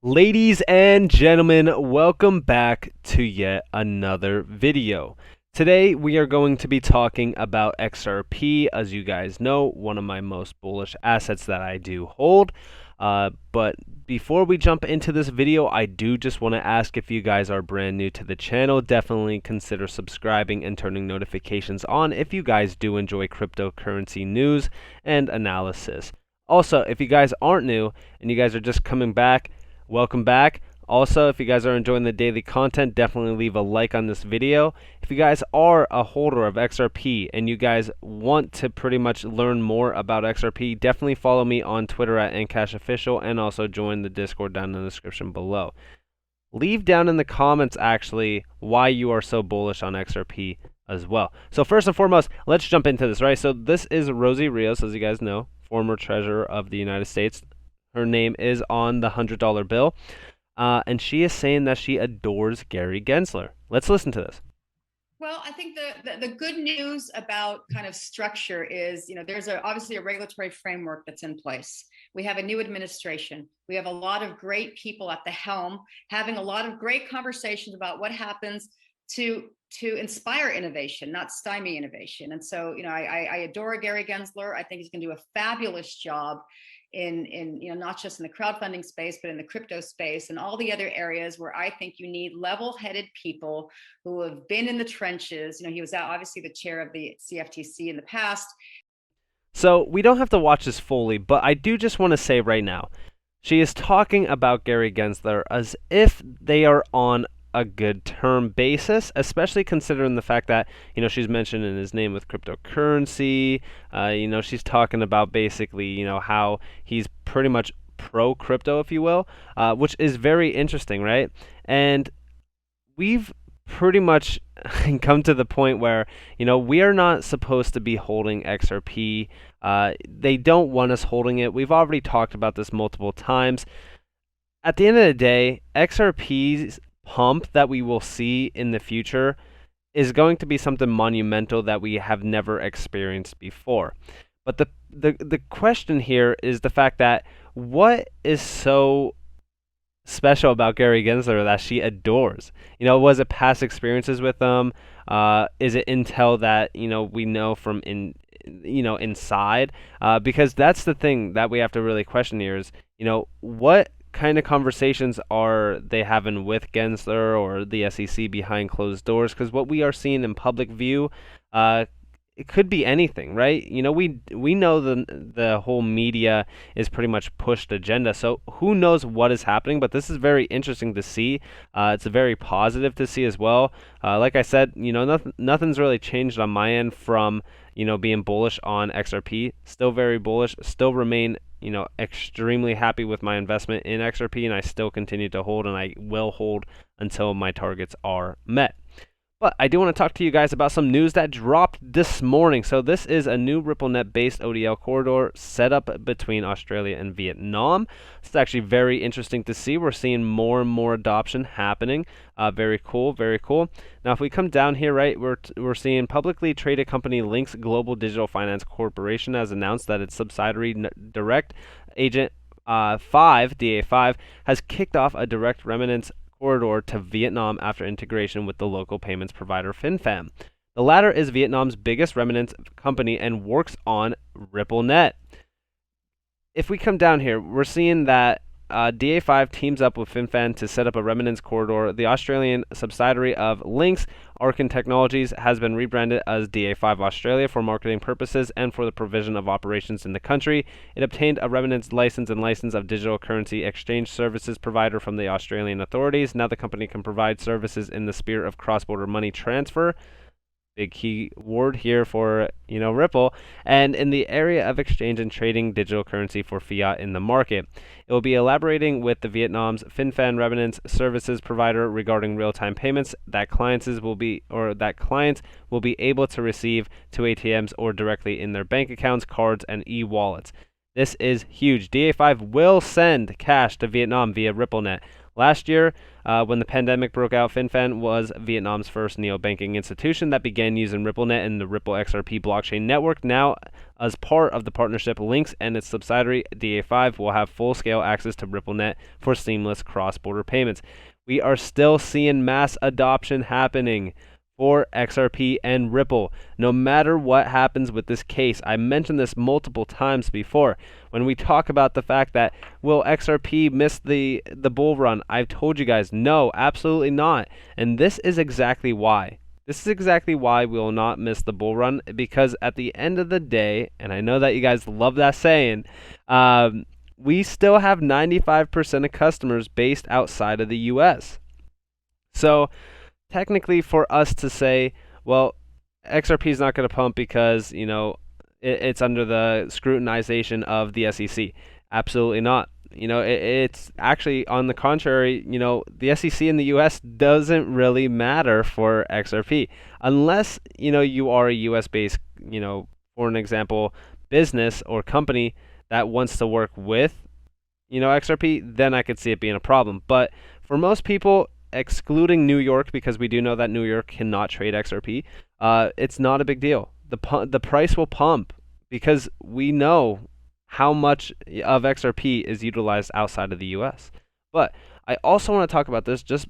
Ladies and gentlemen, welcome back to yet another video. Today we are going to be talking about XRP. As you guys know, one of my most bullish assets that I do hold. But before we jump into this video, I do just want to ask, if you guys are brand new to the channel, definitely consider subscribing and turning notifications on if you guys do enjoy cryptocurrency news and analysis. Also, if you guys aren't new and you guys are just coming back, welcome back. Also, if you guys are enjoying the daily content, definitely leave a like on this video. If you guys are a holder of XRP and you guys want to pretty much learn more about XRP, definitely follow me on Twitter at NCashOfficial and also join the Discord down in the description below. Leave down in the comments actually why you are so bullish on XRP as well. So first and foremost, let's jump into this, right? So this is Rosie Rios, as you guys know, former treasurer of the United States. Her name is on the $100 bill. And she is saying that she adores Gary Gensler. Let's listen to this. Well, I think the good news about kind of structure is, there's obviously a regulatory framework that's in place. We have a new administration. We have a lot of great people at the helm having a lot of great conversations about what happens to inspire innovation, not stymie innovation. And so, I adore Gary Gensler. I think he's going to do a fabulous job in not just in the crowdfunding space, but in the crypto space and all the other areas where I think you need level-headed people who have been in the trenches. He was obviously the chair of the CFTC in the past. So we don't have to watch this fully, but I do just want to say right now, she is talking about Gary Gensler as if they are on a good term basis, especially considering the fact that, she's mentioning his name with cryptocurrency. She's talking about basically, how he's pretty much pro crypto, if you will, which is very interesting, right? And we've pretty much come to the point where, we are not supposed to be holding XRP. They don't want us holding it. We've already talked about this multiple times. At the end of the day, XRP's pump that we will see in the future is going to be something monumental that we have never experienced before. But the question here is the fact that what is so special about Gary Gensler that she adores? Was it past experiences with them? Is it intel that we know from inside? Because that's the thing that we have to really question here is what kind of conversations are they having with Gensler or the SEC behind closed doors? Because what we are seeing in public view, it could be anything, right? We know the whole media is pretty much pushed agenda, so who knows what is happening? But this is very interesting to see. It's very positive to see as well. Like I said, nothing's really changed on my end from being bullish on XRP. Still very bullish. Still remain extremely happy with my investment in XRP, and I still continue to hold, and I will hold until my targets are met. But I do want to talk to you guys about some news that dropped this morning. So this is a new RippleNet based ODL corridor set up between Australia and Vietnam. It's actually very interesting to see. We're seeing more and more adoption happening. Very cool, very cool. Now, if we come down here, right, we're seeing publicly traded company Links Global Digital Finance Corporation has announced that its subsidiary Direct Agent 5, DA5, has kicked off a direct remittance corridor to Vietnam after integration with the local payments provider FinFam. The latter is Vietnam's biggest remittance company and works on RippleNet. If we come down here, we're seeing that DA5 teams up with FinFan to set up a remittance corridor. The Australian subsidiary of Links, Arkin Technologies, has been rebranded as DA5 Australia for marketing purposes and for the provision of operations in the country. It obtained a remittance license and license of digital currency exchange services provider from the Australian authorities. Now the company can provide services in the sphere of cross-border money transfer. Big key word here for Ripple, and in the area of exchange and trading digital currency for fiat in the market. It will be elaborating with the Vietnam's FinFan remittance services provider regarding real-time payments that clients will be able to receive to ATMs or directly in their bank accounts, cards, and e-wallets. This is huge. DA5 will send cash to Vietnam via RippleNet. Last year, when the pandemic broke out, FinFan was Vietnam's first neobanking institution that began using RippleNet and the Ripple XRP blockchain network. Now, as part of the partnership, Links and its subsidiary DA5 will have full-scale access to RippleNet for seamless cross-border payments. We are still seeing mass adoption happening for XRP and Ripple, no matter what happens with this case. I mentioned this multiple times before. When we talk about the fact that will XRP miss the bull run, I've told you guys, no, absolutely not. And this is exactly why. This is exactly why we will not miss the bull run, because at the end of the day, and I know that you guys love that saying, we still have 95% of customers based outside of the US. So technically, for us to say, well, XRP is not going to pump because, it's under the scrutinization of the SEC. Absolutely not. It's actually on the contrary, the SEC in the US doesn't really matter for XRP unless, you are a US based, for an example, business or company that wants to work with, XRP, then I could see it being a problem. But for most people, excluding New York, because we do know that New York cannot trade XRP, it's not a big deal. The price will pump because we know how much of XRP is utilized outside of the US. But I also want to talk about this just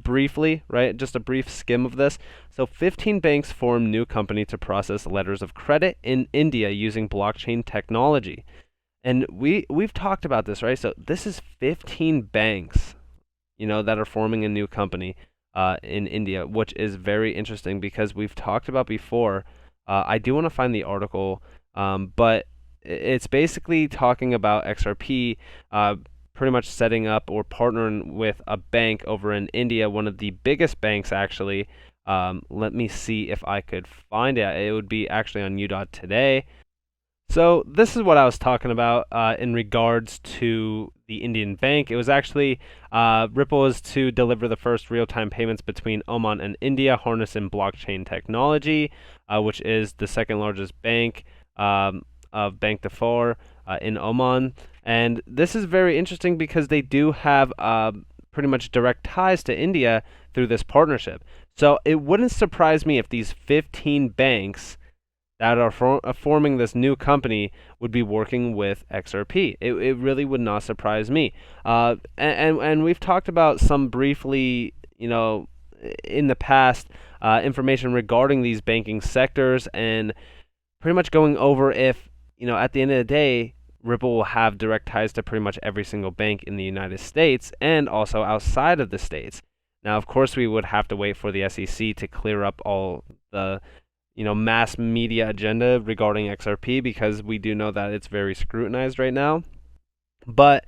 briefly, right? Just a brief skim of this. So 15 banks form new company to process letters of credit in India using blockchain technology. And we've talked about this, right? So this is 15 banks that are forming a new company in India, which is very interesting because we've talked about before. I do want to find the article, but it's basically talking about XRP pretty much setting up or partnering with a bank over in India, one of the biggest banks actually. Let me see if I could find it. It would be actually on U.Today. So this is what I was talking about in regards to the Indian bank. It was actually Ripple is to deliver the first real-time payments between Oman and India, harnessing blockchain technology, which is the second largest bank of Bank Darfur in Oman. And this is very interesting because they do have pretty much direct ties to India through this partnership. So it wouldn't surprise me if these 15 banks that are forming this new company would be working with XRP. It really would not surprise me. And we've talked about some briefly, in the past, information regarding these banking sectors and pretty much going over if, at the end of the day, Ripple will have direct ties to pretty much every single bank in the United States and also outside of the States. Now, of course, we would have to wait for the SEC to clear up all the mass media agenda regarding XRP because we do know that it's very scrutinized right now. But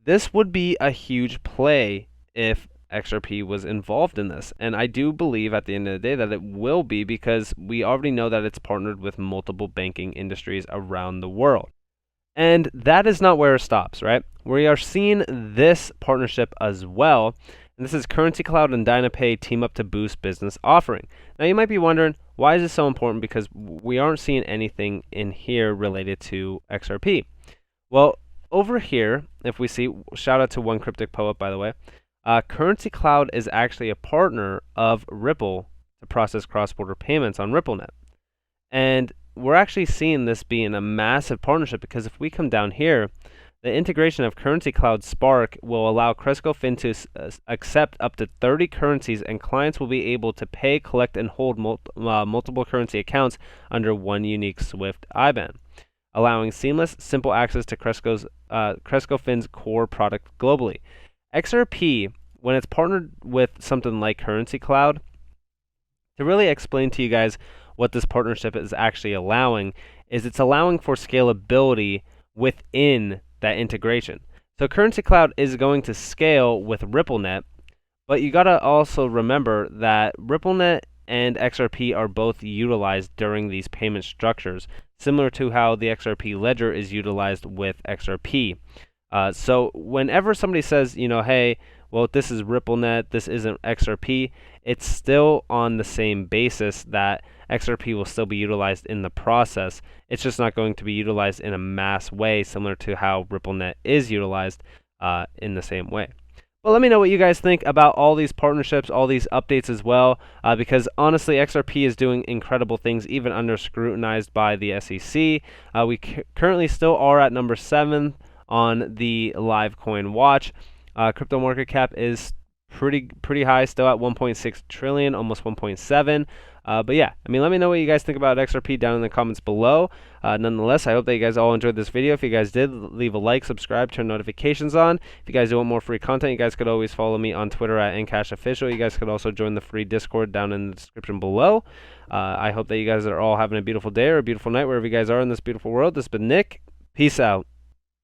this would be a huge play if XRP was involved in this. And I do believe at the end of the day that it will be because we already know that it's partnered with multiple banking industries around the world. And that is not where it stops, right? We are seeing this partnership as well. And this is Currency Cloud and DynaPay team up to boost business offering. Now you might be wondering, why is this so important? Because we aren't seeing anything in here related to XRP. Well, over here, if we see, shout out to One Cryptic Poet, by the way, Currency Cloud is actually a partner of Ripple to process cross-border payments on RippleNet. And we're actually seeing this being a massive partnership because if we come down here, the integration of Currency Cloud Spark will allow Cresco Fin to accept up to 30 currencies, and clients will be able to pay, collect, and hold multiple currency accounts under one unique SWIFT IBAN, allowing seamless, simple access to Cresco Fin's core product globally. XRP, when it's partnered with something like Currency Cloud, to really explain to you guys what this partnership is actually allowing, is it's allowing for scalability within that integration. So Currency Cloud is going to scale with RippleNet, but you got to also remember that RippleNet and XRP are both utilized during these payment structures, similar to how the XRP ledger is utilized with XRP. So whenever somebody says, hey, well, this is RippleNet, this isn't XRP, it's still on the same basis that XRP will still be utilized in the process. It's just not going to be utilized in a mass way, similar to how RippleNet is utilized in the same way. Well, let me know what you guys think about all these partnerships, all these updates as well, because honestly, XRP is doing incredible things, even under scrutinized by the SEC. We currently still are at number 7 on the live coin watch. Crypto market cap is pretty high, still at 1.6 trillion, almost 1.7. But yeah, let me know what you guys think about XRP down in the comments below. Nonetheless, I hope that you guys all enjoyed this video. If you guys did, leave a like, subscribe, turn notifications on. If you guys do want more free content, you guys could always follow me on Twitter at NCashOfficial. You guys could also join the free Discord down in the description below. I hope that you guys are all having a beautiful day or a beautiful night wherever you guys are in this beautiful world. This has been Nick. Peace out.